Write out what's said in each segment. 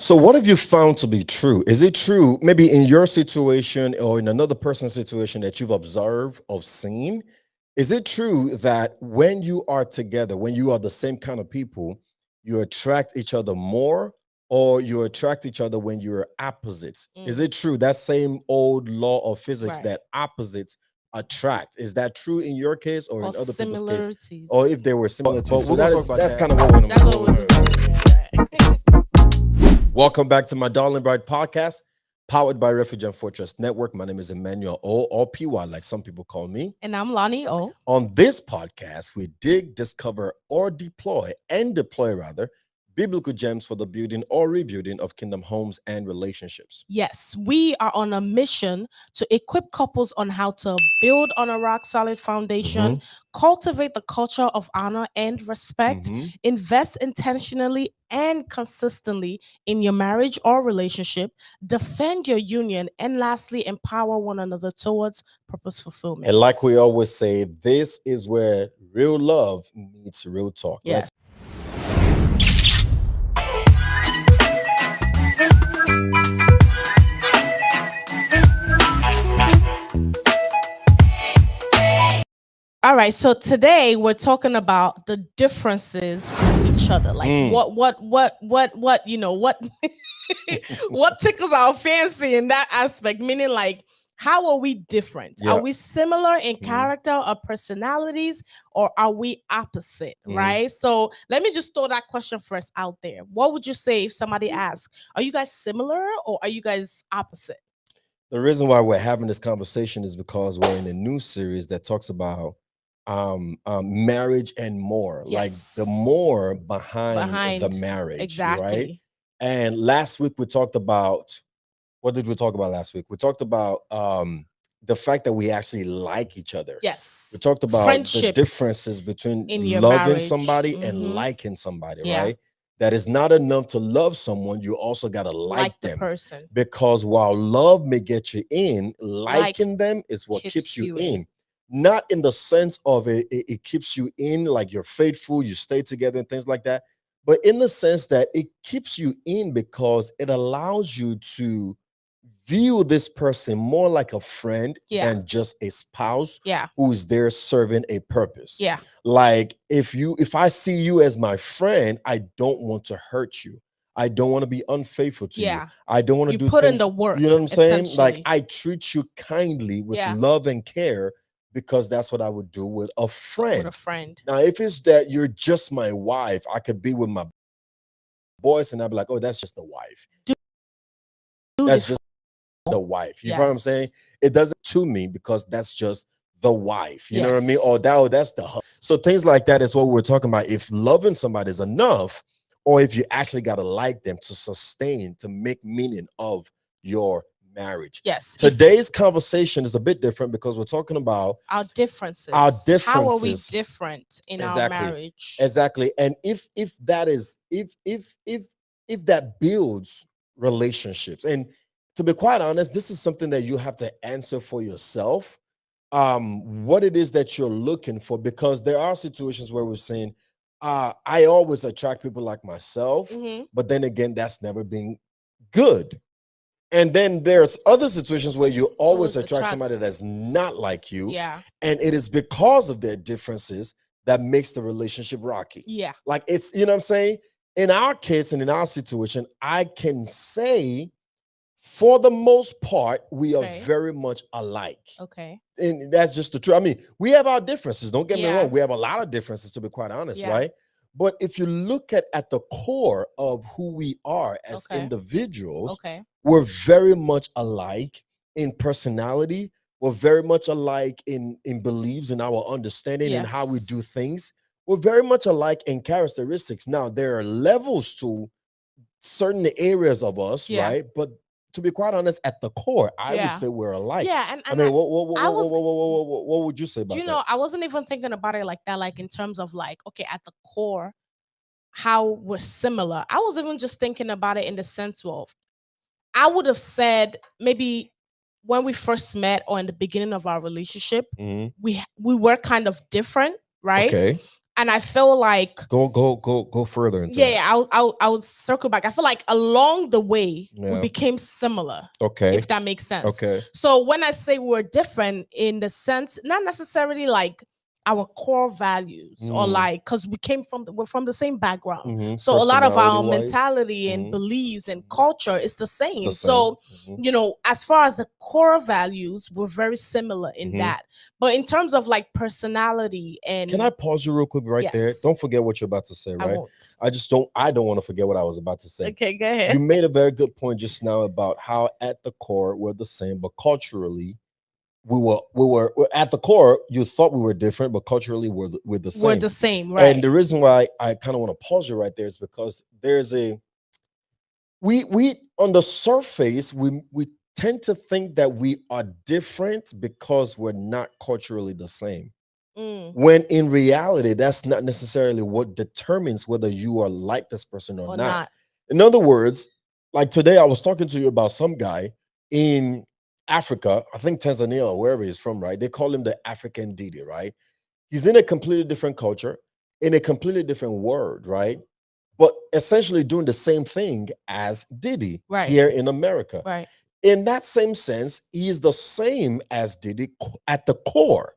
So, what have you found to be true? Is it true, maybe in your situation or in another person's situation that you've observed or seen? Is it true that when you are together, when you are the same kind of people, you attract each other more, or you attract each other when you're opposites? Is Mm, it true that same old law of physics right. that opposites attract? Is that true in your case or Or in other people's case? similarities. Or if they were similar to you? We're So gonna that talk is about that's that. kind of what we're That's what we're discussing. Yeah, right. Welcome back to my Darling Bride podcast, powered by Refuge and Fortress Network. My name is Emmanuel O, or PY, like some people call me. And I'm Lonnie O. On this podcast, we dig, discover, or deploy rather, biblical gems for the building or rebuilding of kingdom homes and relationships. Yes, we are on a mission to equip couples on how to build on a rock solid foundation, Mhm, cultivate the culture of honor and respect, mhm. invest intentionally and consistently in your marriage or relationship, defend your union, and lastly, empower one another towards purpose fulfillment. And like we always say, this is where real love meets real talk. Yes. All right, so today we're talking about the differences with each other. Like Mm. what, what what tickles our fancy in that aspect, meaning like how are we different? Yeah. Are we similar in Mhm. character or personalities, or are we opposite? Mhm. Right. So let me just throw that question first out there. What would you say if somebody asks, are you guys similar or are you guys opposite? The reason why we're having this conversation is because we're in a new series that talks about marriage and more, like the Yes. more behind the Behind. marriage, right? Exactly. And last week we talked about, what did we talk about last week? We talked about the fact that we actually like each other. Yes. We talked about the Friendship differences between in your loving marriage. somebody and Mhm. liking somebody, Yeah. right? That is not enough to love someone, you also got to like the them. person. Because while love may get you in, Like liking them is what keeps you in. in. Not in the sense of it keeps you in, like you're faithful, you stay together and things like that, but in the sense that it keeps you in because it allows you to view this person more like a friend Yeah. than just a spouse Yeah. who is there serving a purpose. Yeah. Like if I see you as my friend, I don't want to hurt you. I don't want to be unfaithful to you. Yeah. I don't want to You do put in things. the work. You know what I'm saying? Like essentially. I treat you kindly with Yeah. love and care because that's what I would do with a With friend. a friend. Now, if it's that you're just my wife, I could be with my boys and I'd be like, oh, that's just the wife. Do That's this just the wife. You know what I'm saying? Yes. It doesn't to me because that's just the wife. You know what I mean? Yes. Or that's the husband. So things like that is what we're talking about. If loving somebody is enough, or if you actually got to like them to sustain, to make meaning of your marriage. Yes. Today's conversation is a bit different because we're talking about Our differences. our How are we differences. different in our Exactly. marriage? Exactly. And if that is if that builds relationships, and to be quite honest, this is something that you have to answer for yourself, what it is that you're looking for, because there are situations where we're saying I always attract people like myself, Mhm. but then again, that's never been good. And then there's other situations where you always attract somebody that's not like you, Yeah. and it is because of their differences that makes the relationship rocky. Yeah. Like it's, you know what I'm saying? In our case and in our situation, I can say for the most part, we are Okay. very much alike. Okay. And that's just the truth. I mean, we have our differences. Don't get me Yeah. wrong. We have a lot of differences, to be quite honest, Yeah. right? But if you look at the core of who we are as Okay. individuals, Okay. we're very much alike in personality. We're very much alike in beliefs and our understanding and how we do Yes. things. We're very much alike in characteristics. Now, there are levels to certain areas of us, Yeah. right? But to be quite honest, at the core, I would Yeah. say we're alike. Yeah. I And mean, I was what would you say about you that? know, I wasn't even thinking about it like that, like in terms of like, okay, at the core, how we're similar. I was even just thinking about it in the sense of I would have said maybe when we first met or in the beginning of our relationship, Mhm. we were kind of different, right? Okay. And I feel like Go further into yeah, that. yeah, I'll circle back. I feel like along the way we Yeah. became similar, Okay. if that makes sense. Okay. So when I say we're different in the sense, not necessarily like our core values or like because we're from the same background. So a lot of our Personality-wise. mentality and beliefs and culture is the The same. same. So you know, as far as the core values, we're very similar in that. But in terms of like personality and Can I pause you real quick right there? Yes. Don't forget what you're about to say, I right? won't. I don't want to forget what I was about to say. Okay, go ahead. You made a very good point just now about how at the core we're the same, but culturally we were at the core. You thought we were different, but culturally we're the same. We're the same, right? And the reason why I kind of want to pause you right there is because there's a we on the surface we tend to think that we are different because we're not culturally the same. When in reality, that's not necessarily what determines whether you are like this person or not. In other words, like today, I was talking to you about some guy in Africa, I think Tanzania or wherever he's from, right? They call him the African Didi, right? He's in a completely different culture, in a completely different world, right? But essentially doing the same thing as Diddy here in America. Right. In that same sense, he is the same as Diddy at the core,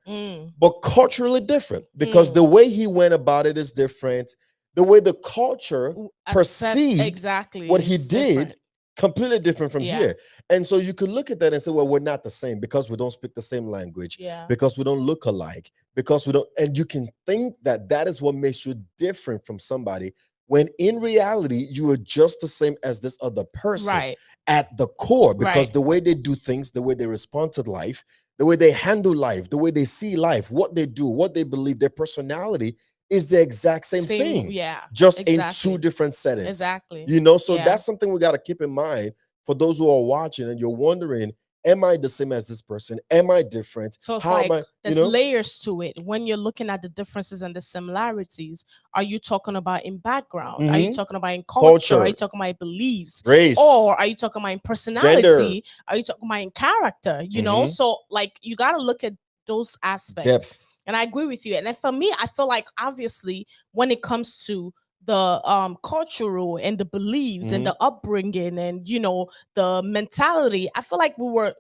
but culturally different because the way he went about it is different. The way the culture perceived exactly what he is did different. completely different from Yeah. here. And so you could look at that and say, well, we're not the same because we don't speak the same language, Yeah. because we don't look alike, because we don't. And you can think that that is what makes you different from somebody when in reality you are just the same as this other person Right. at the core, because Right. the way they do things, the way they respond to life, the way they handle life, the way they see life, what they do, what they believe, their personality is the exact same thing, Yeah. just in Exactly. two different settings. Exactly. You know, so Yeah. that's something we got to keep in mind for those who are watching and you're wondering, am I the same as this person? Am I different? So it's How like am I, there's layers to it. When you're looking at the differences and the similarities, are you talking about in background? Are you talking about in culture? Are you talking about in beliefs? race, Or are you talking about in gender, personality? Are you talking about in character? You know, so like you got to look at those aspects. depth? And I agree with you. And then for me, I feel like obviously when it comes to the cultural and the beliefs and the upbringing and you know the mentality, I feel like we're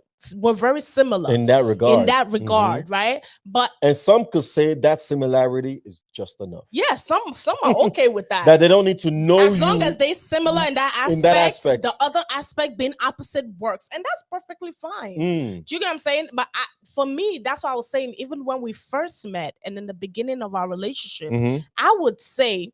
very similar In that regard. right? But And some could say that similarity is just enough. yeah, some are okay with that. That they don't need to know As you long as they similar in that aspect, the other aspect being opposite works, and that's perfectly fine. Do you get what I'm saying? But for me, that's what I was saying. Even when we first met and in the beginning of our relationship, I would say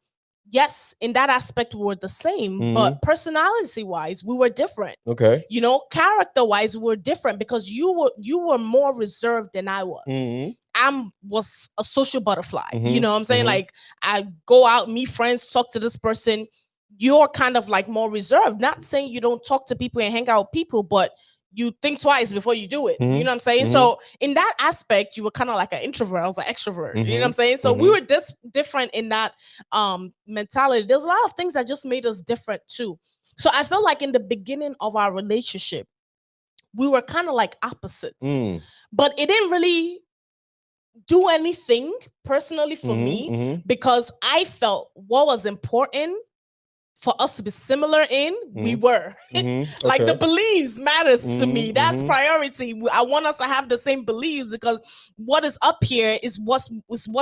yes, in that aspect we were the same, but personality wise we were different. Okay. You know, character wise we were different because you were more reserved than I was. I was a social butterfly. You know what I'm saying? Like I go out, meet friends, talk to this person. You're kind of like more reserved. Not saying you don't talk to people and hang out with people, but you think twice before you do it. You know what I'm saying? So in that aspect, you were kind of like an introvert. I was an extrovert. You know what I'm saying? So we were different in that mentality. There's a lot of things that just made us different too. So I felt like in the beginning of our relationship, we were kind of like opposites, but it didn't really do anything personally for me because I felt what was important for us to be similar in, we were. Like the beliefs matters to me. That's priority. I want us to have the same beliefs because what is up here is what's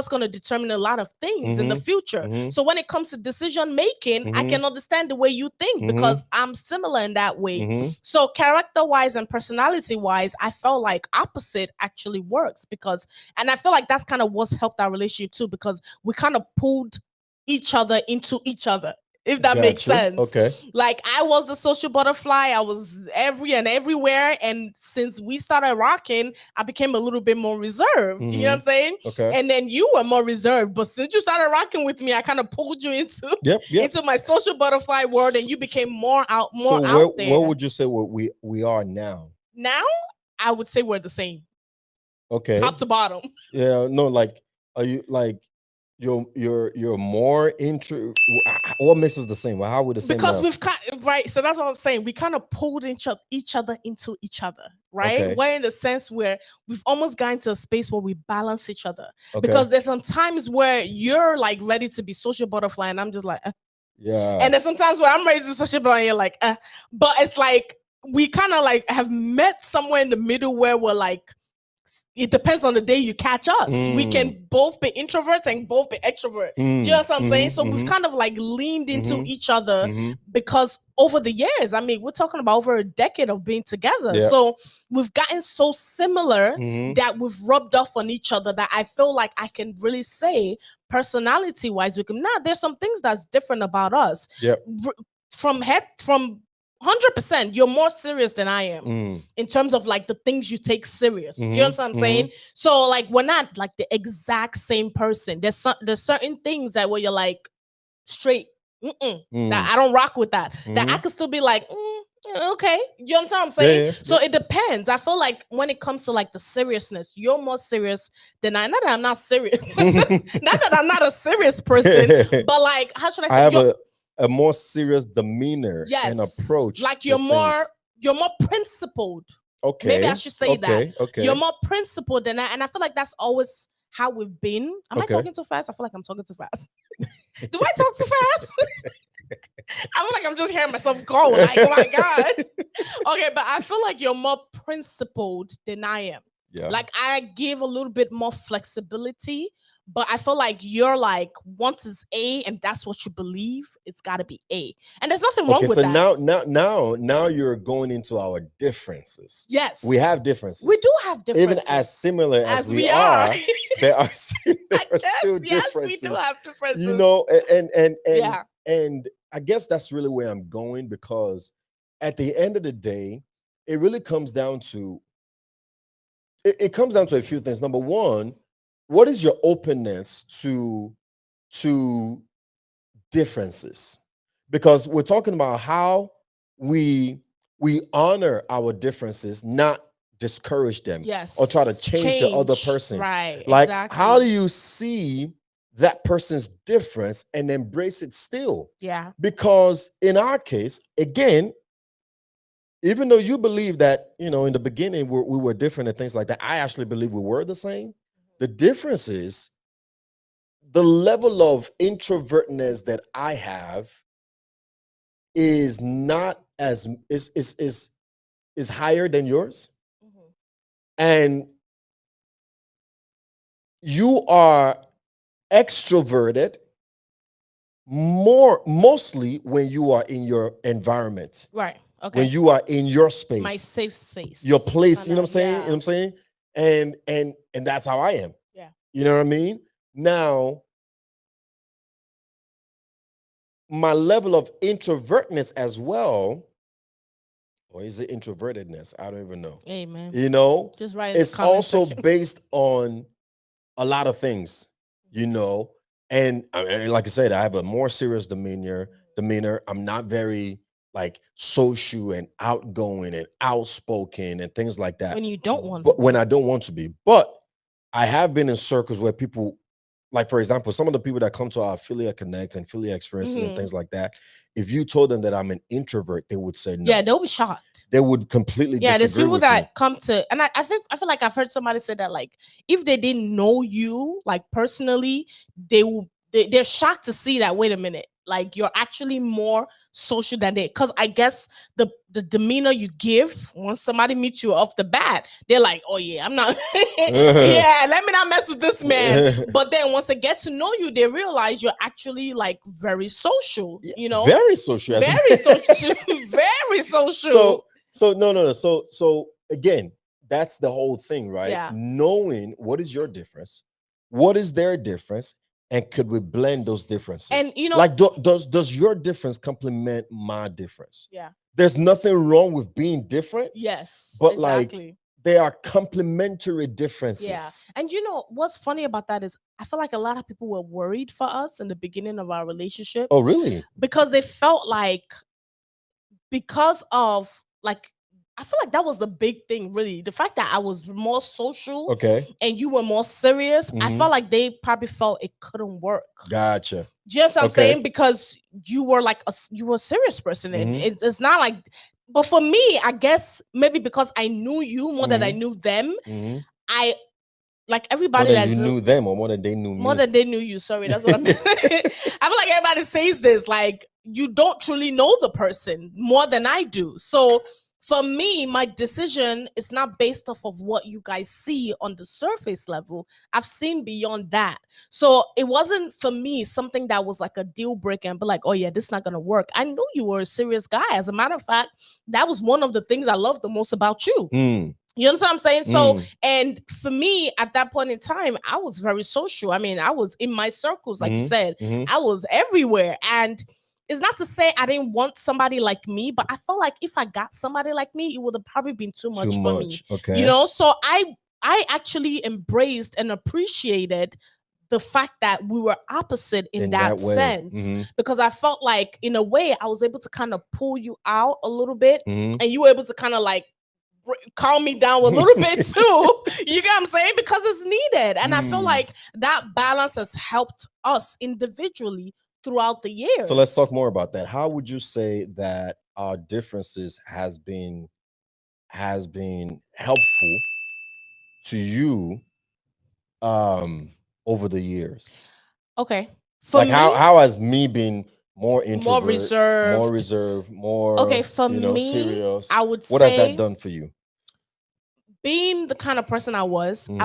going to determine a lot of things in the future. So when it comes to decision making, I can understand the way you think because I'm similar in that way. So character wise and personality wise, I felt like opposite actually works because, and I feel like that's kind of what's helped our relationship too because we kind of pulled each other into each other. If that makes sense. Okay. Like I was the social butterfly. I was everywhere. And since we started rocking, I became a little bit more reserved. You know what I'm saying? Okay. And then you were more reserved. But since you started rocking with me, I kind of pulled you into into my social butterfly world and you became more out there. What would you say we are now? Now, I would say we're the same. Okay. Top to bottom. Yeah, no, like are you like you're more intro. What makes us the same? Well, how would the same because now? we've kind right. So that's what I'm saying. We kind of pulled each other into each other, right? Okay. Where in the sense where we've almost gotten to a space where we balance each other. Okay. Because there's some times where you're like ready to be social butterfly, and I'm just like, Yeah. and there's sometimes where I'm ready to be social butterfly, and you're like, but it's like we kind of like have met somewhere in the middle where we're like, it depends on the day you catch us. We can both be introverts and both be extroverts. Do you know what I'm saying? So we've kind of like leaned into each other because over the years, I mean, we're talking about over a decade of being together. Yeah. So we've gotten so similar Mhm. that we've rubbed off on each other that I feel like I can really say personality wise, we can. Now there's some things that's different about us. Yep. From 100%, you're more serious than I am in terms of like the things you take serious. Do you understand what I'm saying? So like we're not like the exact same person. There's certain things that where you're like straight, that I don't rock with that. That I could still be like, okay. You understand what I'm saying? Yeah. So it depends. I feel like when it comes to like the seriousness, you're more serious than I. Not that I'm not serious. Not that I'm not a serious person, but like, how should I say? I have a more serious demeanor and approach. Like you're more principled. Okay. Maybe I should say that. Okay. You're more principled than I, and I feel like that's always how we've been. Am I talking too fast? I feel like I'm talking too fast. Do I talk too fast? I feel like I'm just hearing myself go. Like, oh my God. Okay, but I feel like you're more principled than I am. Yeah. Like I give a little bit more flexibility, but I feel like you're like, once it's A and that's what you believe, it's got to be A. And there's nothing wrong with that. Now you're going into our differences. Yes. We have differences. We do have differences. Even as similar as we are, there are still differences. Yes, we do have differences. You know, and I guess that's really where I'm going, because at the end of the day, it really comes down to it comes down to a few things. Number one, what is your openness to differences? Because we're talking about how we honor our differences, not discourage them, or try to change the other person. Right. Like, exactly. how do you see that person's difference and embrace it still? Yeah. Because in our case, again, even though you believe that, you know, in the beginning we were different and things like that, I actually believe we were the same. The difference is the level of introvertness that I have is not as is higher than yours. And you are extroverted mostly when you are in your environment. Right. Okay. When you are in your space. My safe space. Your place, you know what I'm saying? Yeah. You know what I'm saying? And that's how I am. Yeah. You know what I mean? Now, my level of introvertness as well, or is it introvertedness? I don't even know. Amen. You know, just right. It's also based on a lot of things, you know. And I mean, like I said, I have a more serious demeanor. I'm not very like social and outgoing and outspoken and things like that. When you don't want but to. When I don't want to be. But I have been in circles where people, like, for example, some of the people that come to our affiliate connect and affiliate experiences and things like that, if you told them that I'm an introvert, they would say no. Yeah, they'll be shocked. They would completely disagree. There's people with that me. come to, and I feel like I've heard somebody say that, like, if they didn't know you like personally, they're shocked to see that, wait a minute, like you're actually more social than they, because I guess the demeanor you give once somebody meets you off the bat, they're like, oh yeah, I'm not yeah, let me not mess with this man. But then once they get to know you, they realize you're actually like very social, you know, very social, very social. Very social. So no. So again, that's the whole thing, right? Yeah. Knowing what is your difference, what is their difference, and could we blend those differences? And you know, like, does your difference complement my difference? Yeah. There's nothing wrong with being different. Yes. But exactly. like, they are complementary differences. Yeah. And you know what's funny about that is I feel like a lot of people were worried for us in the beginning of our relationship. Oh, really? Because they felt like, because of like, I feel like that was the big thing, really. The fact that I was more social Okay. and you were more serious, I Mhm. felt like they probably felt it couldn't work. Gotcha. Do you understand what I'm Okay. saying? Because you were like you were a serious person, and Mhm. it's not like. But for me, I guess maybe because I knew you more than I Mhm. knew them, Mhm. I like More everybody than you that's knew them, or more than they knew more me. than they knew you. Sorry, that's what I meant. I feel like everybody says this, like you don't truly know the person more than I do. So for me, my decision is not based off of what you guys see on the surface level. I've seen beyond that. So it wasn't for me something that was like a deal breaker and be like, oh yeah, this is not gonna work. I knew you were a serious guy. As a matter of fact, that was one of the things I loved the most about you. Mm. You understand what I'm saying? So, Mm. and for me at that point in time, I was very social. I mean, I was in my circles, like you Mhm. said, Mhm. I was everywhere. And it's not to say I didn't want somebody like me, but I felt like if I got somebody like me, it would have probably been too Too much for me. much. Okay. You know, so I actually embraced and appreciated the fact that we were opposite in that way. sense, Mhm. because I felt like in a way I was able to kind of pull you out a little bit, Mhm. and you were able to kind of like calm me down a little bit too. You get what I'm saying? Because it's needed. And I feel Mm. like that balance has helped us individually throughout the years. So let's talk more about that. How would you say that our differences has been helpful to you over the years? Okay. For Like me, how has me been more more introvert, more reserved. reserved, more Okay, for me, serious? I would What has that say done for you? being the kind of person I was, Mhm.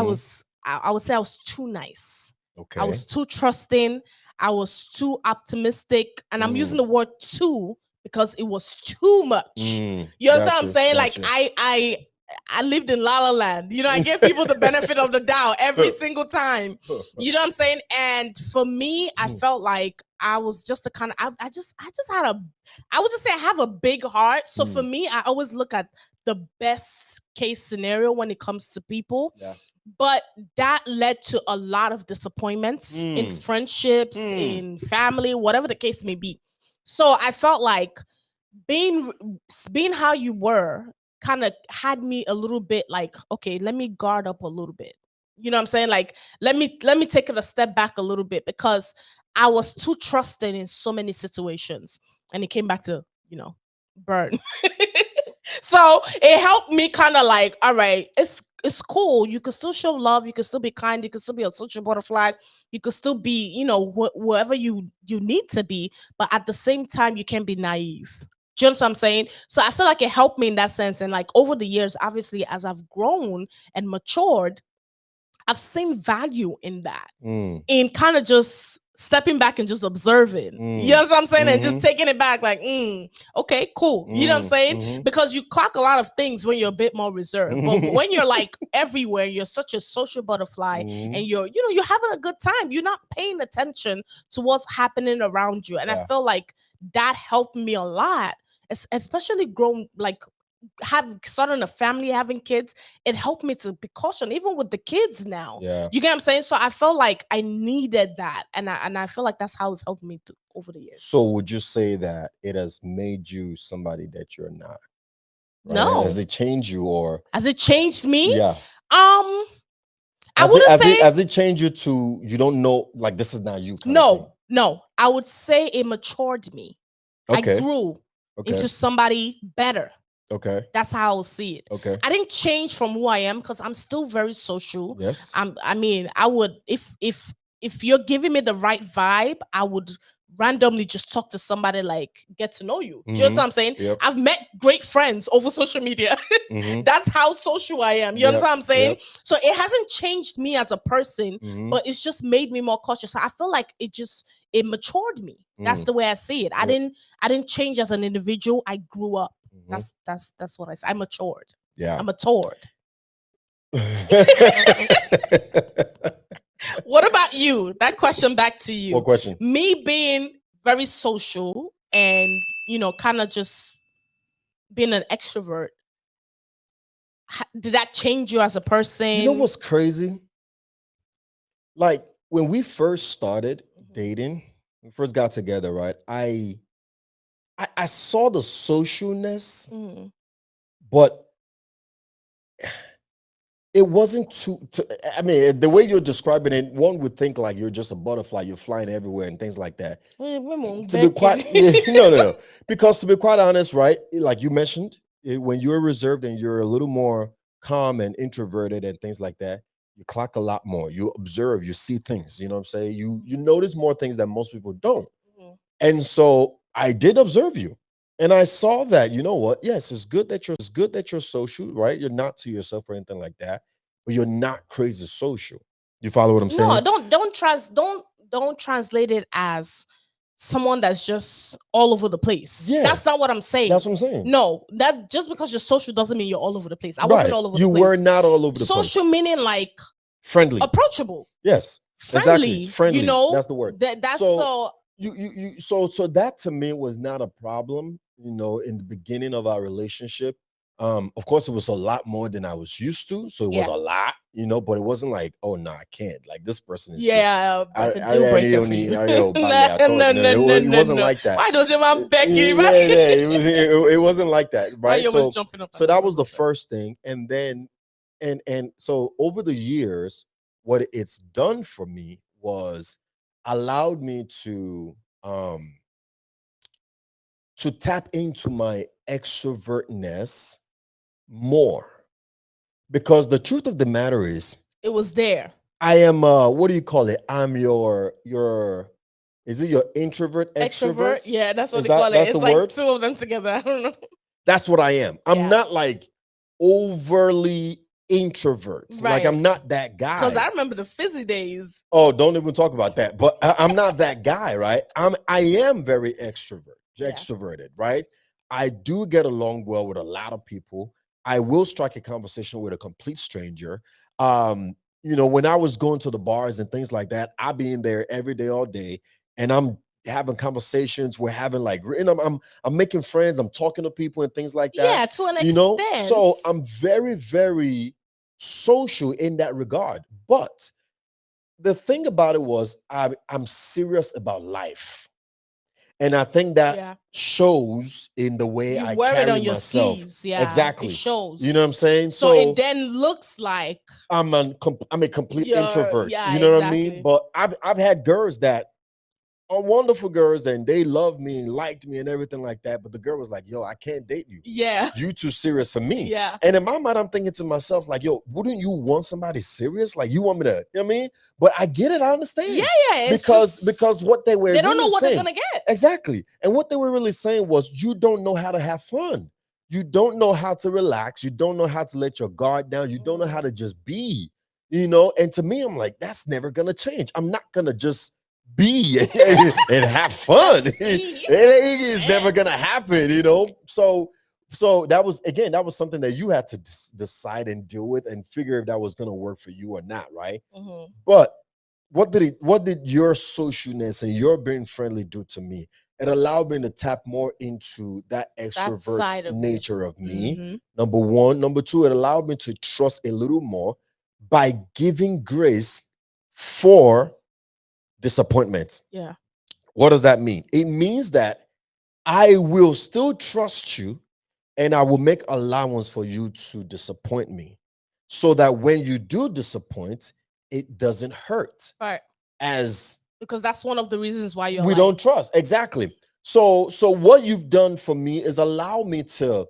I would say I was too nice. I Okay. was too trusting. I was too optimistic. And I'm using Mm. the word too because it was too much. Mm. You understand what I'm Gotcha. saying? Like Gotcha. I lived in La La Land. You know, I give people the benefit of the doubt every single time. You know what I'm saying? And for me, I felt like I was just a kind of I just had a I would just say I have a big heart. So for me, I always look at the best case scenario when it comes to people. Yeah. But that led to a lot of disappointments in friendships, in family, whatever the case may be. So I felt like being how you were kind of had me a little bit like, okay, let me guard up a little bit. You know what I'm saying? Like, let me take it a step back a little bit, because I was too trusting in so many situations, and it came back to, burn. So it helped me kind of like, all right, it's cool. You can still show love. You can still be kind. You can still be a social butterfly. You can still be, whoever you need to be. But at the same time, you can't be naive. Do you know what I'm saying? So I feel like it helped me in that sense. And like over the years, obviously, as I've grown and matured, I've seen value in that, in kind of just stepping back and just observing. You know what I'm saying? And just taking it back, like, okay, cool. You know what I'm saying? Because you clock a lot of things when you're a bit more reserved. But when you're like everywhere, you're such a social butterfly, and you're having a good time. You're not paying attention to what's happening around you. And I feel like that helped me a lot, especially grown, like starting a family, having kids. It helped me to be cautious, even with the kids now. Yeah. You get what I'm saying? So I felt like I needed that, and I feel like that's how it's helped me over the years. So would you say that it has made you somebody that you're not? Right? No. Has it changed you, or has it changed me? Yeah. I wouldn't say has it changed you to you don't know, like this is not you kind of thing? no. I would say it matured me. Okay. I grew Okay. into somebody better. Okay. That's how I will see it. Okay. I didn't change from who I am, because I'm still very social. Yes. I mean, I would, if you're giving me the right vibe, I would randomly just talk to somebody, like get to know you. Do you know what I'm saying? Yep. I've met great friends over social media. That's how social I am. You understand what I'm saying? Yep. So it hasn't changed me as a person, but it's just made me more cautious. I feel like it matured me. That's the way I see it. I didn't change as an individual. I grew up. That's what I say. I matured. Yeah. I matured. What about you? That question back to you. What question? Me being very social and, kind of just being an extrovert, did that change you as a person? You know what's crazy? Like when we first started dating, we first got together, right? I saw the socialness, but it wasn't I mean, the way you're describing it, one would think like you're just a butterfly, you're flying everywhere and things like that. To be quite no, because to be quite honest, right, like you mentioned, when you're reserved and you're a little more calm and introverted and things like that, you clock a lot more, you observe, you see things, you know what I'm saying, you notice more things that most people don't. Mhm. And so I did observe you. And I saw that, you know what? Yes, it's good that you're social, right? You're not to yourself or anything like that, but you're not crazy social. You follow what I'm No, saying? don't translate it as someone that's just all over the place. Yeah, That's not what I'm saying. that's what I'm saying. No, that just because you're social doesn't mean you're all over the place. I wasn't Right. all over You the were place. not all over the Social place. meaning like Friendly. approachable, Yes. friendly. Exactly. Friendly. You know, That's the word. that's So so. so that to me was not a problem, you know, in the beginning of our relationship. Of course it was a lot more than I was used to, so it was Yeah. a lot, you know, but it wasn't like, oh no, I can't, like this person is just Yeah, like a deal breaker for you. no, it wasn't like that. Why does your man beg you? It wasn't like that, Why right? you always jumping up? So that was the first thing, and then and so over the years, what it's done for me was allowed me um to tap into my extrovertness more, because the truth of the matter is It was there. I am what do you call it, I'm your is it your introvert Extrovert. extrovert? Yeah, that's what Is they call it. that's It's the like word? two of them together. I don't know. That's what I am. I'm Yeah. not like overly introvert, like Right. I'm not that Because I guy. remember the fizzy days. Oh, don't even talk about that. But I'm not that guy, right? I am very Yeah. extroverted, right? I do get along well with a lot of people. I will strike a conversation with a complete stranger. You know, when I was going to the bars and things like that, I be in there every day, all day, and I'm having conversations. We're having like, and I'm making friends. I'm talking to people and things like that. Yeah, to an You know, extent. so I'm very social in that regard. But the thing about it was I'm serious about life. And I think that Yeah. shows in the way You I wear it carry on your myself. sleeves. Yeah. It Exactly. shows. You know what I'm saying? So it then looks like I'm a complete you're, introvert. yeah, You know what I mean? exactly. But I've had girls that are wonderful girls and they loved me and liked me and everything like that. But the girl was like, yo, I can't date you. Yeah. You too serious for me. Yeah. And in my mind, I'm thinking to myself, like, yo, wouldn't you want somebody serious? Like, you want me to, you know what I mean? But I get it, I understand. Yeah. It's Because what they were they don't know really what saying, they're gonna get. exactly. And what they were really saying was, you don't know how to have fun. You don't know how to relax. You don't know how to let your guard down. You don't know how to just be, you know? And to me, I'm like, that's never gonna change. I'm not gonna just be and have fun. It is never gonna happen, you know. So that was, again, that was something that you had to decide and deal with and figure if that was gonna work for you or not, right? Mhm. But what did your socialness and your being friendly do to me? It allowed me to tap more into that extrovert side of you. nature of me. Mhm. Number one. Number two, it allowed me to trust a little more by giving grace for disappointments. Yeah. What does that mean? It means that I will still trust you and I will make allowance for you to disappoint me, so that when you do disappoint, it doesn't hurt Right. as Because that's one of the reasons why you're we like, don't trust. Exactly. So what you've done for me is allow me to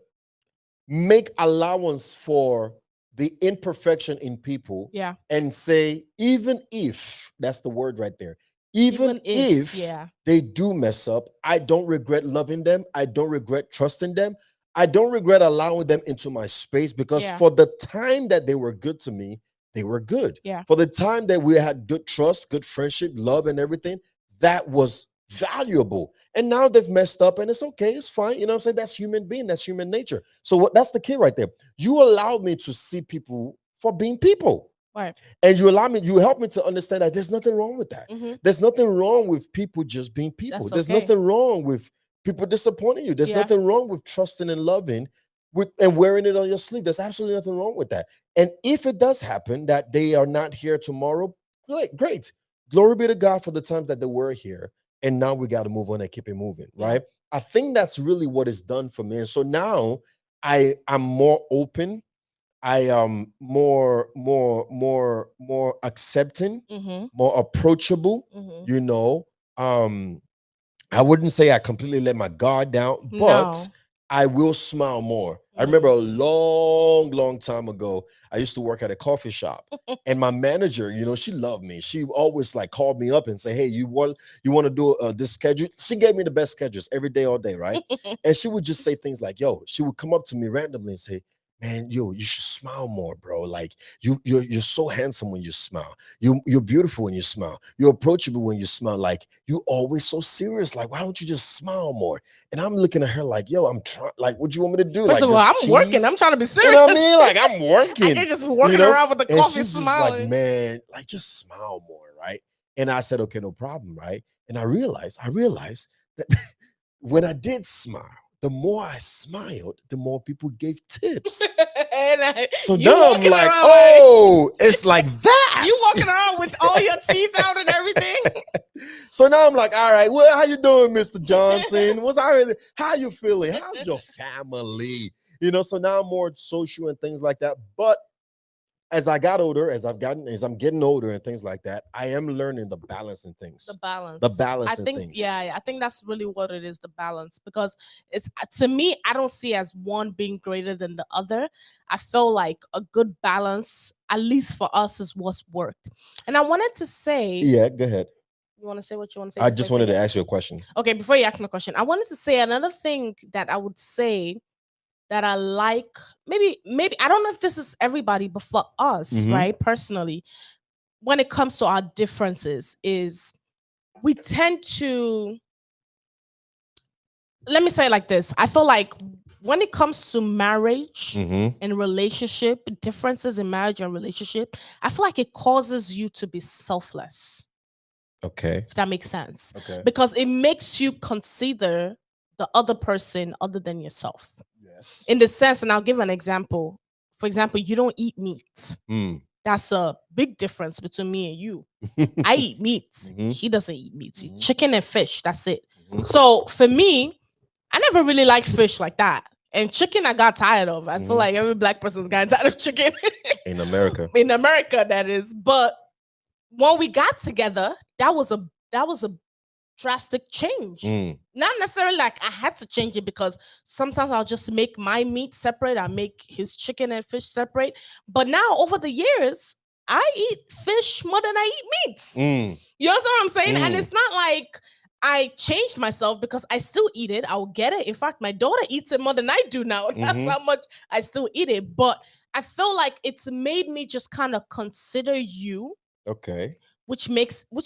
make allowance for the imperfection in people. Yeah. And say, even if, that's the word right there, even if yeah. they do mess up, I don't regret loving them. I don't regret trusting them. I don't regret allowing them into my space, because Yeah. for the time that they were good to me, they were good. Yeah. For the time that we had good trust, good friendship, love, and everything, that was valuable. And now they've messed up, and it's okay, it's fine. You know what I'm saying? That's human being, that's human nature. So that's the key right there. You allowed me to see people for being people. Right. And you help me to understand that there's nothing wrong with that. Mhm. There's nothing wrong with people just being people. That's There's okay. nothing wrong with people disappointing you. There's Yeah. nothing wrong with trusting and loving and wearing it on your sleeve. There's absolutely nothing wrong with that. And if it does happen that they are not here tomorrow, great. Glory be to God for the times that they were here. And now we got to move on and keep it moving, Yeah. right? I think that's really what it's done for me. And so now I'm more open. I am more accepting, Mm-hmm. more approachable, Mm-hmm. you know. Um, I wouldn't say I completely let my guard down, but No. I will smile more. I remember Mm. a long time ago, I used to work at a coffee shop, and my manager, she loved me. She always like called me up and say, "Hey, you want to do this schedule?" She gave me the best schedules every day, all day, right? And she would just say things like, "Yo," she would come up to me randomly and say, "Man, yo, you should smile more, bro. Like you're so handsome when you smile. You're beautiful when you smile. You're approachable when you smile. Like you always so serious. Like why don't you just smile more?" And I'm looking at her like, "Yo, I'm trying. Like, what you want me to do? First Like of all, just I'm working. cheese? I'm trying to be You know what I serious. mean? Like I'm I working, can't just be you walking know." around with the And coffee she's just like, smiling. "Man, like just smile more, right?" And I said, "Okay, no problem, right?" And I realized that when I did smile, the more I smiled, the more people gave tips. So You now I'm walking like, around like oh, it's like that. you walking around with all your teeth out and everything. So now I'm like, all right, well, how you doing, Mr. Johnson? How you feeling? How's your family? So now I'm more social and things like that. But as I got older, as I'm getting older and things like that, I am learning the balance in The things. The balance. I balance in think, things. yeah, I think that's really what it is, the balance. Because it's to me, I don't see as one being greater than the other. I feel like a good balance, at least for us, is what's worked. And I wanted to say, Yeah, go ahead. you want to say what you want to say I before just I say wanted to it? ask you a question. Okay, before you ask me a question, I wanted to say another thing that I would say that I like. Maybe I don't know if this is everybody, but for us, Mhm. right, personally, when it comes to our differences, is we tend to, let me say it like this. I feel like when it comes to marriage Mhm. and relationship, differences in marriage and relationship, I feel like it causes you to be selfless, Okay. if that makes sense. Okay. Because it makes you consider the other person other than yourself. Yes. In the sense, and I'll give an example. For example, you don't eat meat. Mm. That's a big difference between me and you. I eat meat. Mhm. He doesn't eat meat. He Mhm. chicken and fish. That's it. Mhm. So for me, I never really liked fish like that. And chicken, I got tired of. I feel Mhm. like every black person's gotten tired of chicken. In America. In America, that is. But when we got together, that was a drastic change. Mm. Not necessarily like I had to change it, because sometimes I'll just make my meat separate. I make his chicken and fish separate. But now over the years, I eat fish more than I eat meat. Mm. You understand what I'm saying? And Mm. it's not like I changed myself, because I still eat it. I'll get it. In fact, my daughter eats it more than I do now. That's Mhm. how much I still eat it. But I feel like it's made me just kind of consider you, Okay. which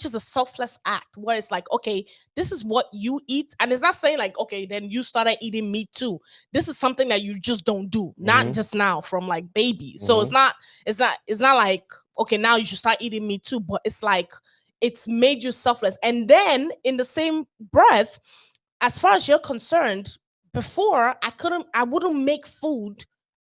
is a selfless act, where it's like, okay, this is what you eat. And it's not saying like, okay, then you started eating meat too. This is something that you just don't do, not Mhm. just now, from like baby. So Mhm. it's not like, okay, now you should start eating meat too. But it's like, it's made you selfless. And then in the same breath, as far as you're concerned, before I wouldn't make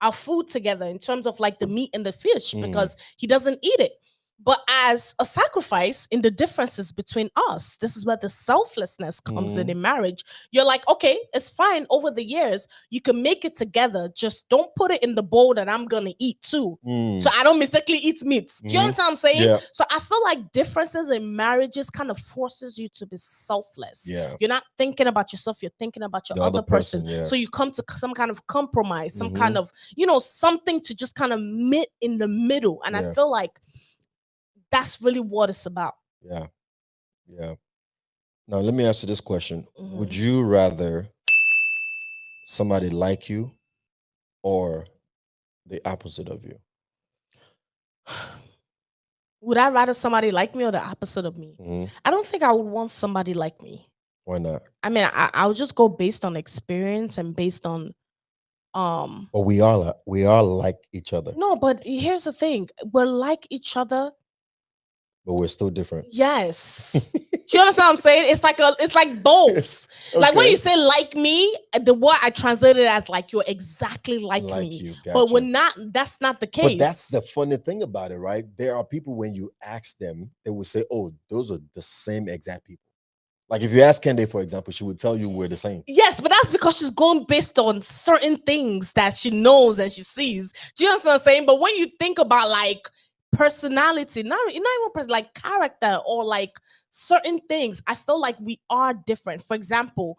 our food together, in terms of like the meat and the fish, Mm. because he doesn't eat it. But as a sacrifice in the differences between us, this is where the selflessness comes Mhm. in marriage. You're like, okay, it's fine. Over the years, you can make it together. Just don't put it in the bowl that I'm gonna eat too. Mm. So I don't mistakenly eat meat. Do you Mhm. understand what I'm saying? Yeah. So I feel like differences in marriages kind of forces you to be selfless. Yeah. You're not thinking about yourself, you're thinking about your The other other person. person, yeah. So you come to some kind of compromise, some kind Mhm. of, something to just kind of meet in the middle. And I Yeah. feel like that's really what it's about. Yeah. Yeah. Now let me ask you this question. Would Mhm. you rather somebody like you or the opposite of you? Would I rather somebody like me or the opposite of me? Mhm. I don't think I would want somebody like me. Why not? I mean, I'll just go based on experience and based on But we are like each other, no, but here's the thing. We're like each other. but we're still different. Yes. Do you understand what I'm saying? It's like both. Like when you Okay. say like me, the word I translated as like you're exactly like Like me. you, But we're gotcha. not, that's not the But that's the case. funny thing about it, right? There are people when you ask them, they will say, "Oh, those are the same exact people." Like if you ask Kende, for example, she would tell you we're the same. Yes, but that's because she's going based on certain things that she knows and she sees. Do you understand what I'm saying? But when you think about like personality, not even like character or like certain things, I feel like we are different. For example,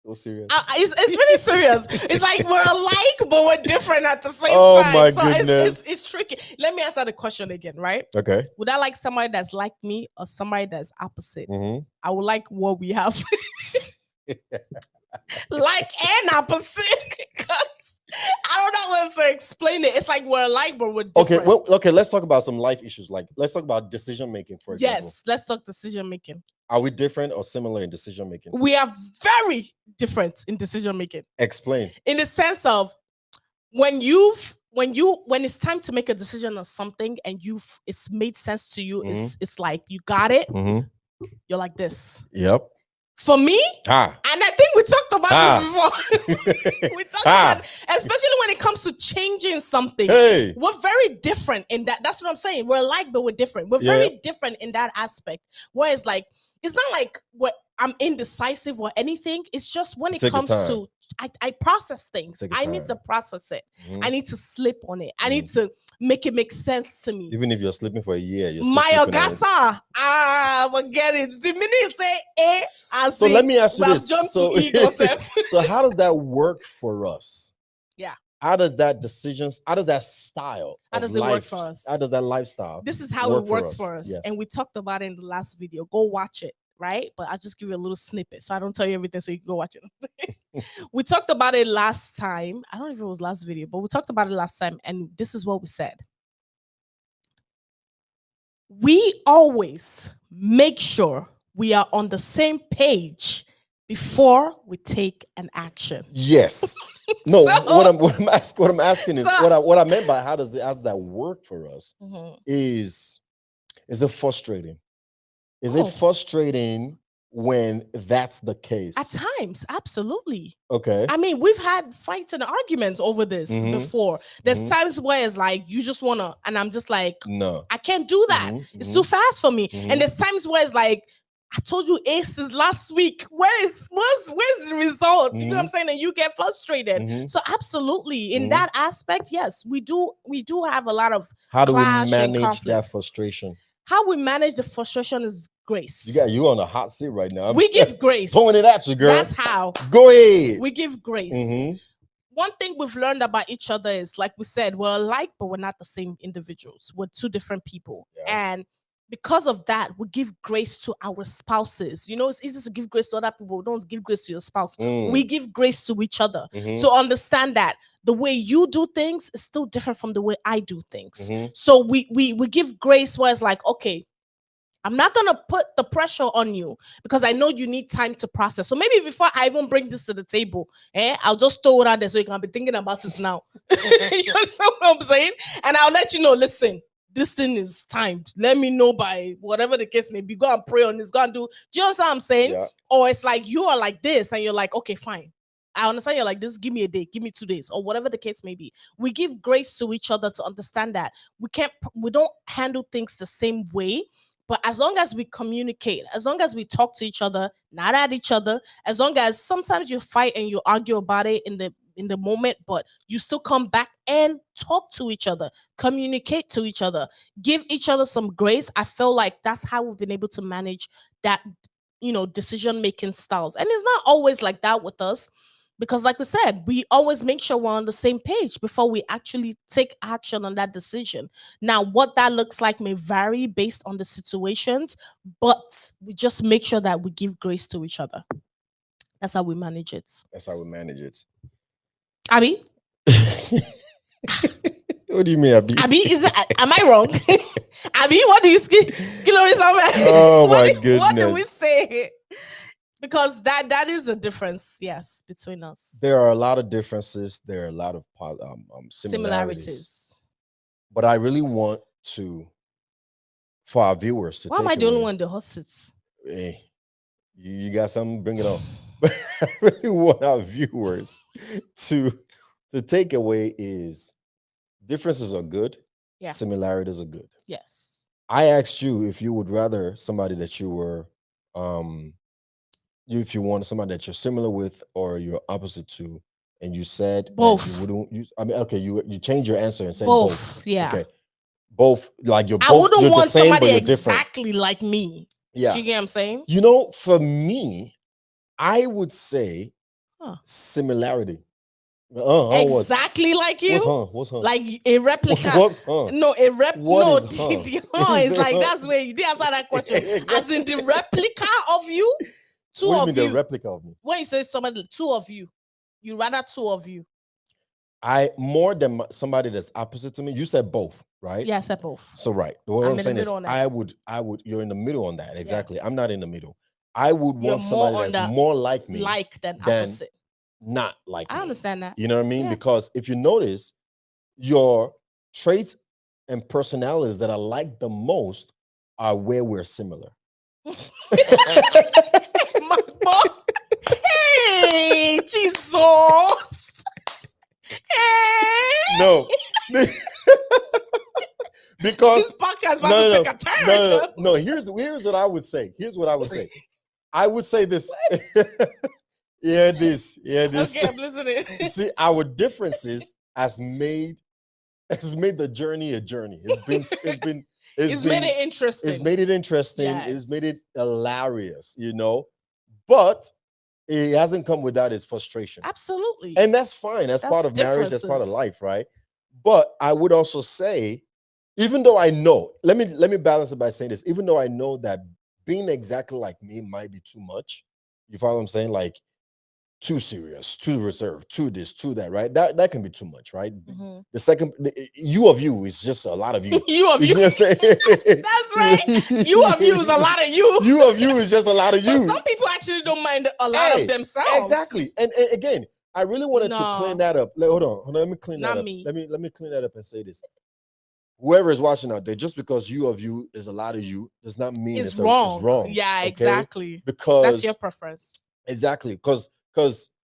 So serious. it's really serious. It's like we're alike, but we're different at the same Oh time. my So goodness. it's tricky. Let me answer the question again, right? Okay. Would I like somebody that's like me or somebody that's opposite? Mhm. I would like what we have. Like and opposite. 'Cause I don't know how to explain it. It's like we're alike, but we're different. Okay, well, okay, let's talk about some life issues. Like, let's talk about decision making, for example. Yes, let's talk decision making. Are we different or similar in decision making? We are very different in decision making. Explain. In the sense of when it's time to make a decision on something and it's made sense to you, it's like you got it. You're like this. Yep. For me, and I think we talked about this before. We talked about, especially when it comes to changing something. Hey. We're very different in that. That's what I'm saying. We're alike, but we're different. We're very different in that aspect. Whereas, like, it's not like I'm indecisive or anything. It's just when it comes to I process things. I need to process it. I need to sleep on it. I need to make it make sense to me. Even if you're sleeping for a year, you're still my sleeping on it. forget it. The minute you say so let me ask you this. So, so how does that work for us? Yeah. How does that style how does it work for us? How does that lifestyle? This is how it works for us. Yes. And we talked about it in the last video. Go watch it, right? But I'll just give you a little snippet. So I don't tell you everything so you can go watch it. We talked about it last time. I don't know if it was last video, but we talked about it last time. And this is what we said. We always make sure we are on the same page before we take an action. Yes. No, what I'm asking is what I meant by how does that work for us is it frustrating? Is it frustrating when that's the case? At times, absolutely. Okay. I mean, we've had fights and arguments over this before. There's times where it's like you just wanna, and I'm just like, no, I can't do that. It's too fast for me. And there's times where it's like, I told you aces last week. Where's the result? You know what I'm saying? And you get frustrated. So absolutely, in that aspect, yes, we do have a lot of how do we manage that frustration? How we manage the frustration is grace. You on a hot seat right now. We give grace. Throwing it at you, girl. That's how. Go ahead. We give grace. One thing we've learned about each other is, like we said, we're alike, but we're not the same individuals. We're two different people. Yeah. And because of that, we give grace to our spouses. You know, it's easy to give grace to other people. Don't give grace to your spouse. We give grace to each other. So understand that the way you do things is still different from the way I do things. So we give grace where it's like, okay, I'm not going to put the pressure on you because I know you need time to process. So maybe before I even bring this to the table, I'll just throw it out there so you can be thinking about it now. You understand what I'm saying? And I'll let you know, listen, this thing is timed. Let me know by whatever the case may be. Go and pray on this. Go and do you understand what I'm saying? Yeah. Or it's like you are like this and you're like, okay, fine. I understand you're like this. Give me a day, give me 2 days, or whatever the case may be. We give grace to each other to understand that we don't handle things the same way. But as long as we communicate, as long as we talk to each other, not at each other, as long as sometimes you fight and you argue about it in the moment, but you still come back and talk to each other, communicate to each other, give each other some grace. I feel like that's how we've been able to manage that, decision-making styles. And it's not always like that with us. Because like we said, we always make sure we're on the same page before we actually take action on that decision. Now, what that looks like may vary based on the situations, but we just make sure that we give grace to each other. That's how we manage it. Abby? What do you mean, Abby? Abby, am I wrong? Abby, what do you say? Oh my goodness. What do we say? Because that is a difference, yes, between us. There are a lot of differences. There are a lot of similarities. But I really want for our viewers to. Why am I the only one in the hot seats? Hey, you got something? Bring it on. But I really want our viewers to take away is differences are good. Yeah. Similarities are good. Yes. I asked you if you would rather somebody that you were, um, if you want somebody that you're similar with or you're opposite to, and you said that you Both. wouldn't use. I mean, okay, you changed your answer and said both. Both. Yeah. Okay, both, like I you're wouldn't the want same but somebody you're different. exactly like me. Do Yeah, you get what I'm saying? you know, for me, I would say Huh. similarity. What? Exactly like What's you? What's Like a replica. What's No, a What no, is the is like that's where you did answer that question. As in the replica of you, two What do you of mean the you. replica of me? When you say somebody, two of you, you rather two of you. I more than somebody that's opposite to me. You said both, right? Yeah, I said both. So right. What I'm I'm in the saying is middle on that. I would you're in the middle on that. Exactly. I'm not in the middle. I would You're want more somebody on that's the more like me like than than opposite. not like I me. understand that. You know what I mean? Yeah. Because if you notice, your traits and personalities that I like the most are where we're similar. My boy. Hey, Jesus. Hey. No. Because This podcast about no, to no, take a turn. no. Here's what I would say. Here's what I would say. I would say this. Yeah, this. Okay, I'm listening. See, our differences has made the journey a journey. It's been It's made it interesting. It's made it interesting. It's Yes. made it hilarious, you know. But it hasn't come without its frustration. Absolutely. And that's fine. That's part of marriage. That's part of life, right? But I would also say, even though I know, let me balance it by saying this, even though I know that being exactly like me might be too much, you follow what I'm saying? Like too serious, too reserved, too this, too that, right? That can be too much, right? Mm-hmm. The second you of you is just a lot of you. You of you. You know what I'm saying? That's right. You of you is a lot of you. You of you is just a lot of you. But some people actually don't mind a lot of themselves. Exactly. And again, I really wanted to clean that up. Hold on. Let me clean that up. Me. Let me clean that up and say this. Whoever is watching out there, just because you of you is a lot of you does not mean it's wrong. It's wrong. Yeah, okay? Exactly. Because that's your preference. Exactly. Because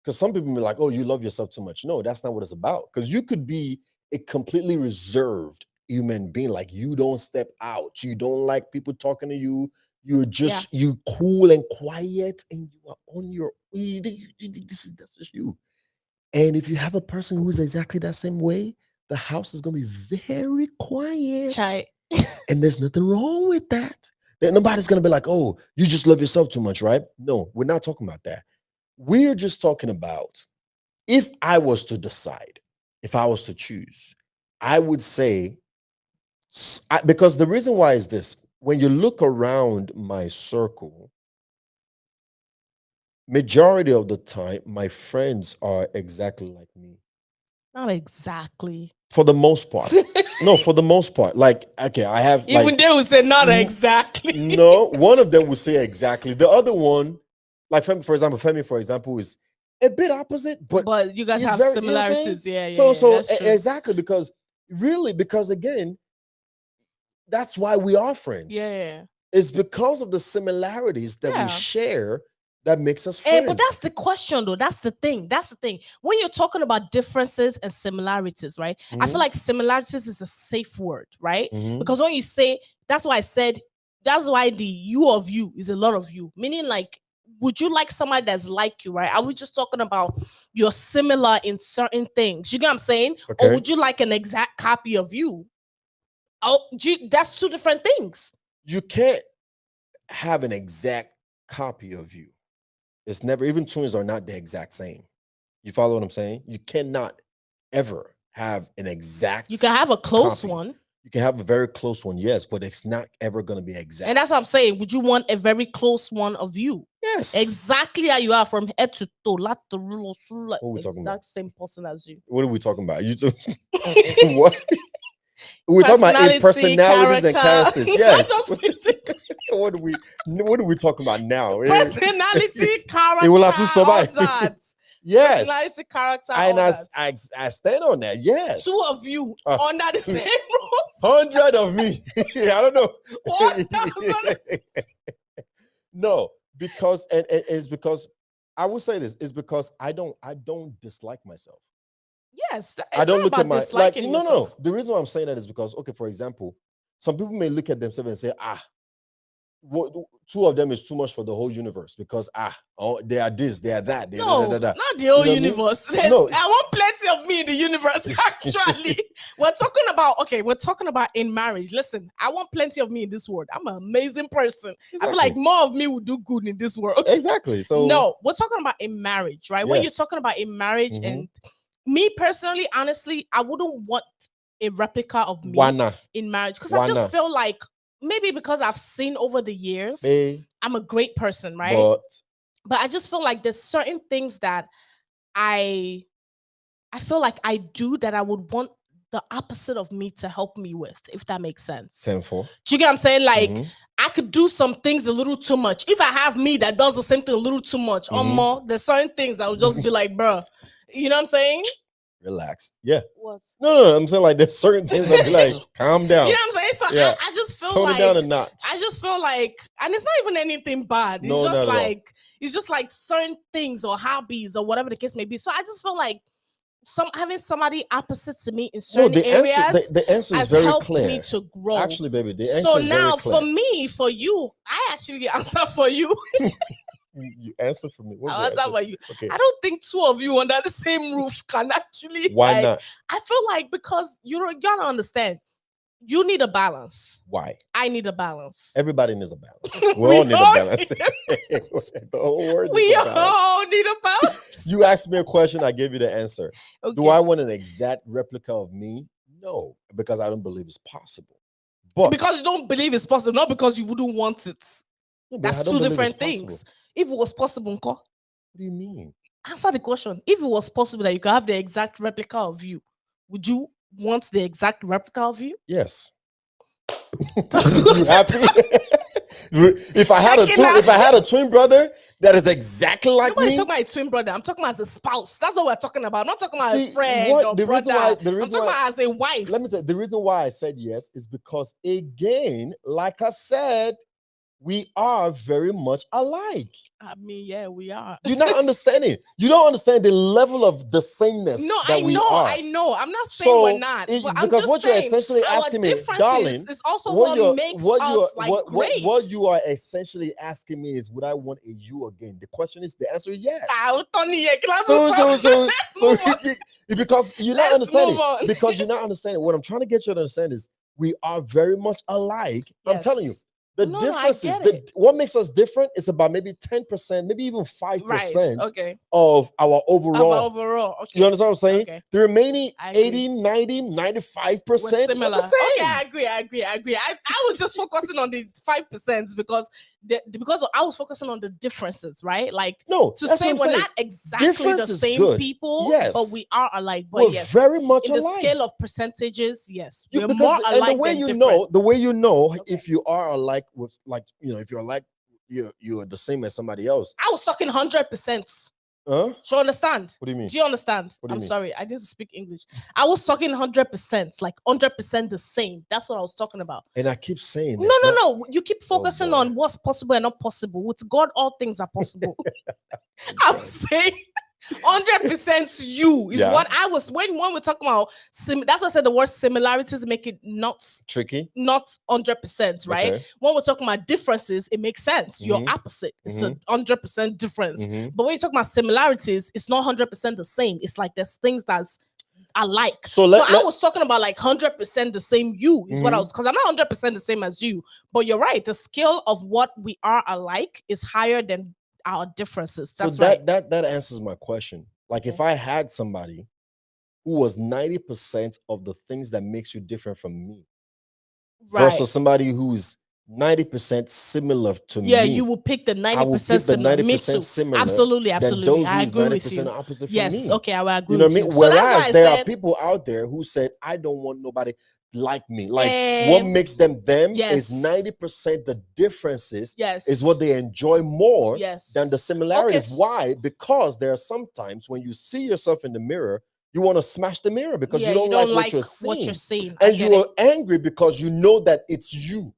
some people be like, oh, you love yourself too much. No, that's not what it's about. Because you could be a completely reserved human being. Like you don't step out. You don't like people talking to you. You're just you cool and quiet, and you are on your. That's just you. And if you have a person who's exactly that same way, the house is gonna be very quiet. And there's nothing wrong with that. Nobody's gonna be like, oh, you just love yourself too much, right? No, we're not talking about that. We're just talking about if I was to decide, if I was to choose, I would say, because the reason why is this: when you look around my circle, majority of the time, my friends are exactly like me. Not exactly. For the most part. No, for the most part. Like, okay, I have even like, they will say not exactly. No, one of them will say exactly. The other one, like Femi, for example, is a bit opposite, but you guys have very, similarities. Yeah. Exactly, because again, that's why we are friends. Yeah. It's because of the similarities that we share that makes us friends. But that's the question, though. That's the thing. When you're talking about differences and similarities, right? I feel like similarities is a safe word, right? Because when you say, that's why I said, that's why the you of you is a lot of you. Meaning, like, would you like somebody that's like you, right? Are we just talking about you're similar in certain things? You know what I'm saying? Okay. Or would you like an exact copy of you? Oh, that's two different things. You can't have an exact copy of you. It's never, even twins are not the exact same. You follow what I'm saying? You cannot ever have an exact. You can have a close one. You can have a very close one, yes, but it's not ever going to be exact. And that's what I'm saying. Would you want a very close one of you? Yes. Exactly how you are from head to toe. What are we talking about? Same person as you. What are we talking about? You two? What? We're talking about personalities and characters. Yes. What are we talking about now? Personality, character, all that. Yes. Personality, character, and all I stand on that. Yes. Two of you under the same roof. 100 of me. I don't know. 1,000. No, because and it's because I will say this, is because I don't dislike myself. Yes, I don't look at my like no. The reason why I'm saying that is because, okay, for example, some people may look at themselves and say, what, two of them is too much for the whole universe because they are this, they are that. No, not the whole universe. I want plenty of me in the universe. Actually, we're talking about in marriage. Listen, I want plenty of me in this world. I'm an amazing person. Exactly. I feel like more of me would do good in this world. Exactly. So no, we're talking about in marriage, right? Yes. When you're talking about in marriage, and me personally, honestly, I wouldn't want a replica of me in marriage because I just feel like. Maybe because I've seen over the years, I'm a great person, right? But I just feel like there's certain things that I feel like I do that I would want the opposite of me to help me with, if that makes sense. 10-4. Do you get what I'm saying? Like, I could do some things a little too much. If I have me that does the same thing a little too much, or more, there's certain things I would just be like, bruh, you know what I'm saying? Relax. Yeah. What? No. I'm saying like there's certain things that be like, calm down. You know what I'm saying? So yeah. I just feel tone like it down a notch. I just feel like, and it's not even anything bad. It's just like certain things or hobbies or whatever the case may be. So I just feel like having somebody opposite to me in certain areas. The answer is very clear. Me to grow. Actually, baby, the answer is very clear. So now for me, for you, I actually answer for you. You answer for me. I'll answer for you. Okay. I don't think two of you under the same roof can actually. Why not? I feel like because you gotta understand, you need a balance. Why? I need a balance. Everybody needs a balance. We all need a balance. The whole world. We all need a balance. You asked me a question, I gave you the answer. Okay. Do I want an exact replica of me? No, because I don't believe it's possible. But because you don't believe it's possible, not because you wouldn't want it. No, that's two different things. If it was possible, what do you mean? Answer the question. If it was possible that you could have the exact replica of you, would you want the exact replica of you? Yes. You happy? If I had a twin brother that is exactly like me. Nobody's talking about a twin brother. I'm talking about as a spouse. That's what we're talking about. I'm not talking about a friend or brother. I'm talking about as a wife. Let me tell you, the reason why I said yes is because, again, like I said, we are very much alike. I mean, yeah, we are. You're not understanding. You don't understand the level of the sameness that we are. I know. I'm not saying we're not. Because what you're essentially asking me, darling, is also what makes us great. What you are essentially asking me is, would I want a you again? The question is, the answer is yes. So because you're not understanding. Because you're not understanding. What I'm trying to get you to understand is we are very much alike. Yes. I'm telling you. The difference is what makes us different is about maybe 10%, maybe even 5% of our overall. Okay. You understand what I'm saying? Okay. The remaining 80, 90, 95% similar. The same. Okay, I agree. I was just focusing on the 5% because I was focusing on the differences, right? Like to say we're not exactly the same people, but we are alike. But we're very much in alike. The scale of percentages, yes, we're more alike than different. The way you know if you are alike with, like, you know, if you're like you're the same as somebody else. I was talking 100%. Huh? Do you understand? What do you mean? Do you understand? I'm sorry, I didn't speak English. I was talking 100%, like 100% the same. That's what I was talking about. And I keep saying this. No. You keep focusing on what's possible and not possible. With God, all things are possible. I'm saying 100% you is what I was when we're talking about. That's why I said the word similarities make it not tricky, not 100%, right? Okay. When we're talking about differences, it makes sense. You're opposite. It's a 100% difference. But when you talk about similarities, it's not 100% the same. It's like there's things that's alike. So I was talking about like 100% the same you is what I was, because I'm not 100% the same as you. But you're right. The scale of what we are alike is higher than our differences. That's that answers my question. Like if I had somebody who was 90% of the things that makes you different from me, versus somebody who's 90% similar to me. Yeah, you will pick the 90% similar. 90% similar. Absolutely. Those I agree with you. Opposite from yes, me. Okay, I will agree. You know what I mean? Whereas so there are people out there who said, I don't want nobody like me. Like what makes them is 90% the differences is what they enjoy more than the similarities. Okay. Why? Because there are sometimes when you see yourself in the mirror, you want to smash the mirror because you don't like what you're seeing. And you are angry because you know that it's you.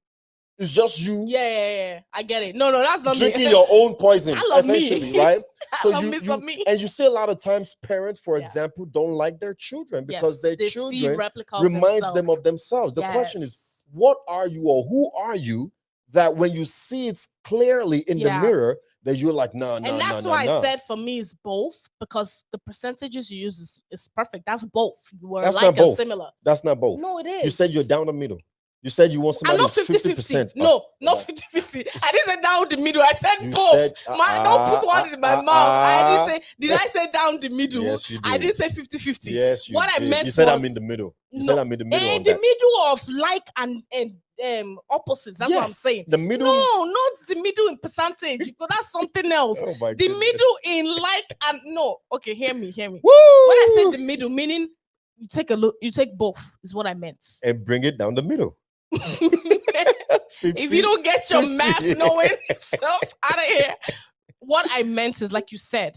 It's just you. Yeah. I get it. No, that's not drinking your own poison, essentially, me. right? So you see a lot of times parents, for example, don't like their children because their children reminds them of themselves. The question is, what are you or who are you that when you see it clearly in the Yeah. mirror, that you're like, no, And that's why I said for me it's both, because the percentages you use is perfect. That's both. You were That's like not and both. similar. That's not both. No, it is. You said you're down the middle. You said you want I'm somebody not who's 50%. No, not 50-50. I didn't say down the middle. I said You both. said, Don't put words in my mouth. I didn't say, did I say down the middle? Yes, you I did. didn't say 50-50. Yes, you What did. I meant You said was, I'm in the middle. You no, said I'm in the middle on in the that. middle of like and opposites. That's what I'm Yes, saying. the middle. No, not the middle in percentage, because that's something else. Oh my The goodness. middle in like and no. Okay, hear me. Woo! When I said the middle, meaning you take a look, you take both, is what I meant. And bring it down the middle. 50, If you don't get your 50. math knowing stuff out of here, what I meant is, like you said,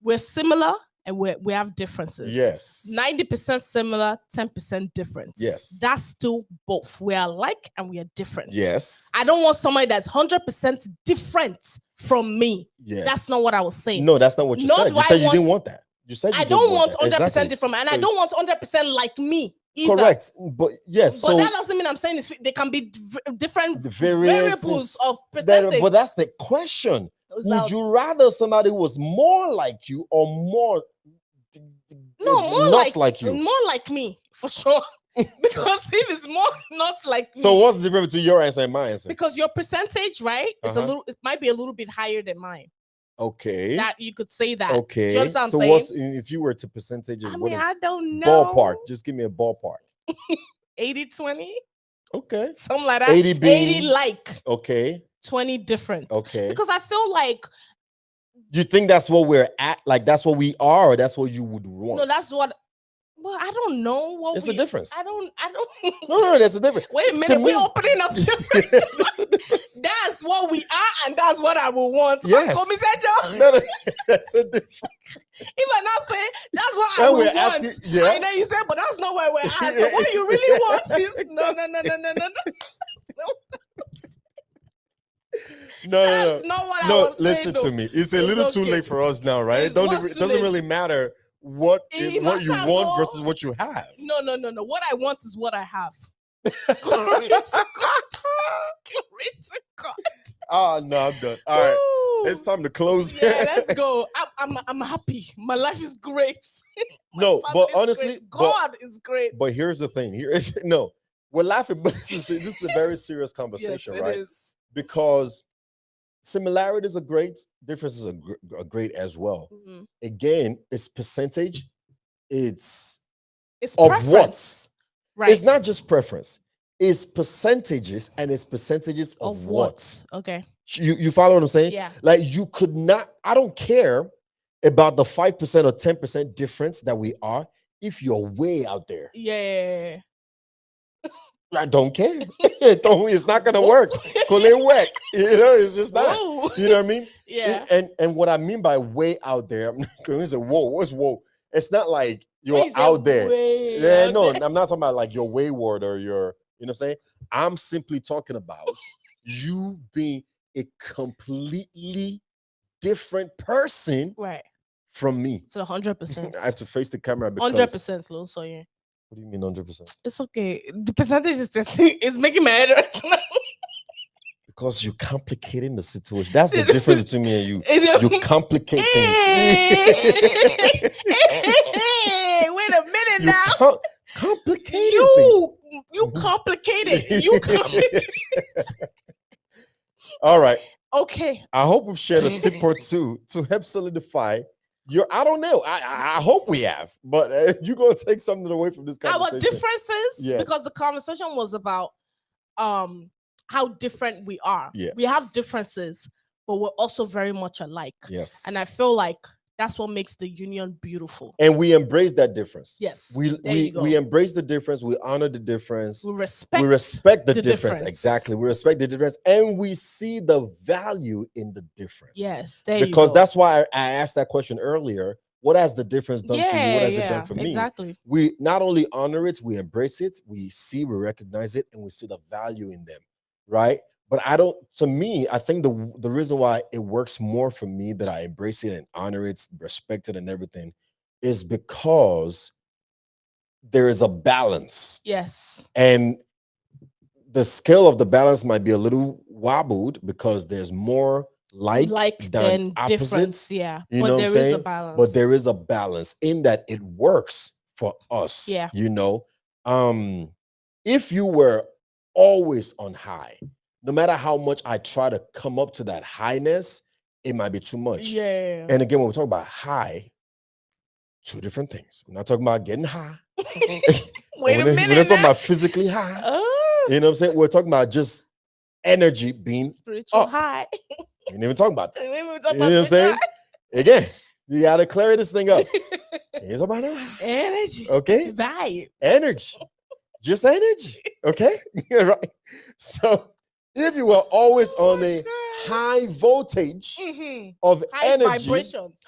we're similar and we have differences. Yes. 90% similar, 10% different. Yes. That's still both. We are alike and we are different. Yes. I don't want somebody that's 100% different from me. Yes. That's not what I was saying. No, that's not what you Not said. do You said I you want- didn't want that. You said you I didn't don't want that. 100% Exactly. different, and So- I don't want 100% like me either. Correct. But yes, But so that doesn't mean I'm saying they can be different the variances variables of percentage. but that's the question. Would you rather somebody who was more like you or more more not like you? More like me, for sure. Because if it's more not like me. So what's the difference between your answer and my answer? Because your percentage, right, is it might be a little bit higher than mine. Okay. That you could say that. Okay. Do you understand so what I'm what's saying? if you were to percentages? I What mean, is I don't know. ballpark? Just give me a ballpark. 80-20, Okay. something like that. 80 being 80 like, okay. 20 different. Okay. Because I feel like You think that's what we're at? Like that's what we are, or that's what you would want? no, that's what. Well, I don't know what It's a difference. I don't. No, there's a difference. Wait a minute, we're opening up different. There's a difference. That's what we are, and that's what I will want. Yes. No, that's a difference. If I not say that's what I And will we're want, asking, yeah. I know you said, but that's not where we're at. So what you really want is no. No. That's not what I No, was listen saying. to me. It's a little too okay. late for us now, right? It doesn't late? really matter what It what you matters want all. versus what you have. No. What I want is what I have. Glory to God. Glory to God. Oh no, I'm done. All right, Woo. it's time to close. Yeah, let's go. I'm happy. My life is great. No, My but family is honestly, great. God is great. But here's the thing. No, we're laughing, but this is a very serious conversation, Yes, it right? is. Because similarities are great, differences are great as well. Mhm. Again, it's percentage. It's It's of preference. what? Right. It's not just preference. It's percentages, and it's percentages of what? Okay. You follow what I'm saying? Yeah. Like you could not. I don't care about the 5% or 10% difference that we are. If you're way out there, Yeah. I don't care. It's not gonna work. It's just not. Whoa. You know what I mean? Yeah. And what I mean by way out there, I'm going to say, whoa, what's whoa? It's not like you're When you say out there. way Yeah, out no, there. I'm not talking about like you're wayward or you're, you know what I'm saying? I'm simply talking about you being a completely different person Right. from me. So 100%. I have to face the camera because 100%, Lil. So yeah. What do you mean 100%? It's okay. The percentage is it's making my head hurt now. Because you're complicating the situation. That's the difference between me and you. Is You complicate Hey, things. wait a minute You now. complicated You complicated. You complicated. All right. Okay. I hope we've shared a tip or two to help solidify your. I don't know. I hope we have, but you're gonna take something away from this conversation. Our differences, Yes. because the conversation was about how different we are. Yes. We have differences, but we're also very much alike. Yes. And I feel like that's what makes the union beautiful. And we embrace that difference. Yes. We embrace the difference. We honor the difference. We respect the difference. difference. Exactly. We respect the difference, and we see the value in the difference. Yes. Because that's why I asked that question earlier. What has the difference done to you? What has it done for me? Exactly. We not only honor it, we embrace it, we recognize it, and we see the value in them, right? But I think the reason why it works more for me that I embrace it and honor it, respect it, and everything is because there is a balance. Yes. And the scale of the balance might be a little wobbled because there's more like than than opposites. difference, yeah. You But know what I'm there is a saying? balance. But there is a balance in that it works for us. Yeah. You know, if you were always on high, no matter how much I try to come up to that highness, it might be too much. Yeah. And again, when we talk about high, two different things. We're not talking about getting high. Wait a minute. We're not talking about physically high. Oh, You know what I'm saying? We're talking about just energy being spiritual up. high. We didn't even talk about that. We You talk know about what I'm saying? spiritual Again, you gotta clear this thing up. It's about energy. okay? Vibe. Energy. Just energy. Okay? Right. So if you were always Oh on my a God. high voltage Mhm. of High energy, vibrations.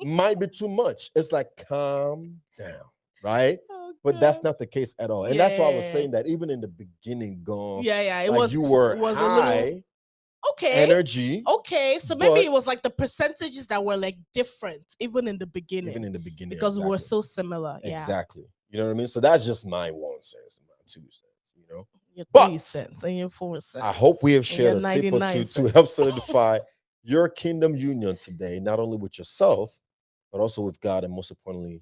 might be too much. It's like calm down, right? Oh, But that's God. not the case at all. And that's why I was Yeah. saying that even in the beginning, gone, Yeah. It like was you were it was a high little okay. energy, Okay, so maybe but it was like the percentages that were like different even in the beginning. even in the beginning, because we were exactly. so similar. Yeah. Exactly. You know what I mean? So that's just my 1 cent, my 2 cents, you know. Your But 3 cents and your 4 cents. I hope we have and shared your a tip or 99 two to cents. help solidify your kingdom union today, not only with yourself, but also with God, and most importantly,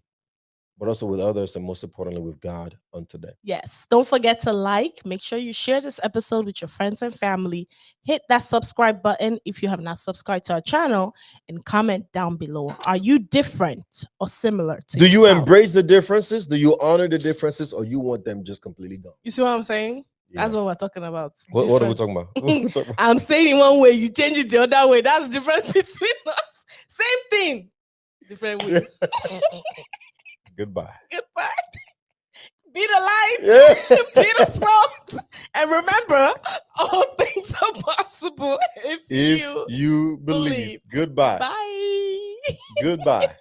but also with others, and most importantly, with God on today. Yes. Don't forget to like. Make sure you share this episode with your friends and family. Hit that subscribe button if you have not subscribed to our channel, and comment down below. Are you different or similar to Do your you spouse? embrace the differences? Do you honor the differences, or you want them just completely gone? You see what I'm saying? That's Yeah. what we're talking about. What are we Difference. talking about? What are we talking about? I'm saying in one way, you change it the other way. That's the difference between us. Same thing. Different way. Goodbye. Goodbye. Be the light. Yeah. Be the salt. And remember, all things are possible if If you you believe. believe. Goodbye. Bye. Goodbye.